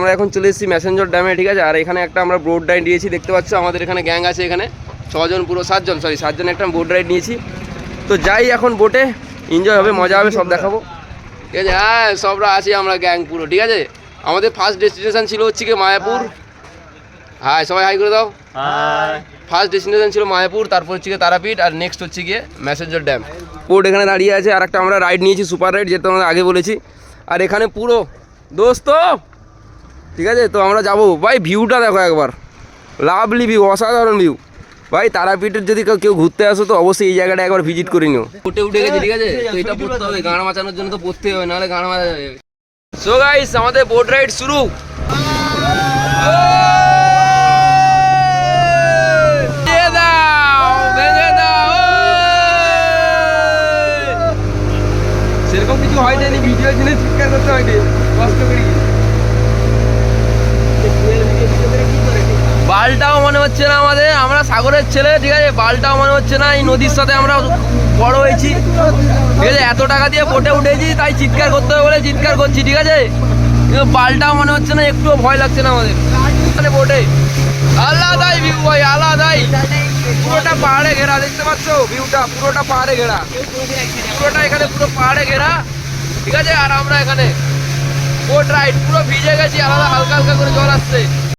আমরা এখন চলে এসেছি ম্যাসেঞ্জর ড্যামে, ঠিক আছে। আর এখানে একটা আমরা বোট রাইড নিয়েছি, দেখতে পাচ্ছ আমাদের এখানে গ্যাং আছে, এখানে 6 জন, পুরো 7 জন একটা বোট রাইড নিয়েছি। তো যাই এখন বোটে, এনজয় হবে, মজা হবে, সব দেখাবো, ঠিক আছে। হ্যাঁ সবরা আছি আমরা গ্যাং পুরো, ঠিক আছে। আমাদের ফার্স্ট ডেস্টিনেশন ছিল হচ্ছে কি মায়াপুর। হ্যাঁ সবাই হাই করে দাও। ফার্স্ট ডেস্টিনেশন ছিল মায়াপুর, তারপর হচ্ছে গিয়ে তারাপীঠ, আর নেক্সট হচ্ছে গিয়ে ম্যাসেঞ্জর ড্যাম। বোট এখানে দাঁড়িয়ে আছে, আর একটা আমরা রাইড নিয়েছি সুপার রাইড, যেটা আমরা আগে বলেছি। আর এখানে পুরো দোস্ত, ঠিক আছে। তো আমরা যাবো ভাই, ভিউটা দেখো একবার, লাভলি ভিউ, অসাধারণ ভিউ ভাই। তারাপীঠের যদি কেউ ঘুরতে আসো তো অবশ্যই এই জায়গাটা একবার ভিজিট করে নিও। বোটে উঠে গেছে, ঠিক আছে। তো এটা পড়তে হবে, গান বাঁচানোর জন্য তো পড়তে হবে, নাহলে গান বাজা যাবে। সো গাইস, আমাদের বোট রাইড শুরু। সেরকম কিছু হয় না, ভিডিও জন্য চিৎকার করতে হয়নি, কষ্ট করি। বালটাও মনে হচ্ছে না আমাদের, আমরা সাগরের ছেলে, ঠিক আছে। বালটাও মনে হচ্ছে না, এই নদীর সাথে আমরা বড় হয়েছি, ঠিক আছে। এত টাকা দিয়ে বোটে উঠেছি, তাই চিৎকার করতে হবে বলে চিৎকার করছি, ঠিক আছে। কিন্তু বালটাও মনে হচ্ছে না, একটুও ভয় লাগছে না আমাদের মানে বোটে। আলাদাই ভিউ ভাই, আলাদাই। পুরোটা পাহাড়ে ঘেরা, দেখতে পাচ্ছ ভিউটা, পুরোটা পাহাড়ে ঘেরা, পুরোটা এখানে পুরো পাহাড়ে ঘেরা, ঠিক আছে। আর আমরা এখানে বোট রাইড পুরো ভিজে গেছি, আলাদা হালকা হালকা করে জল আসছে।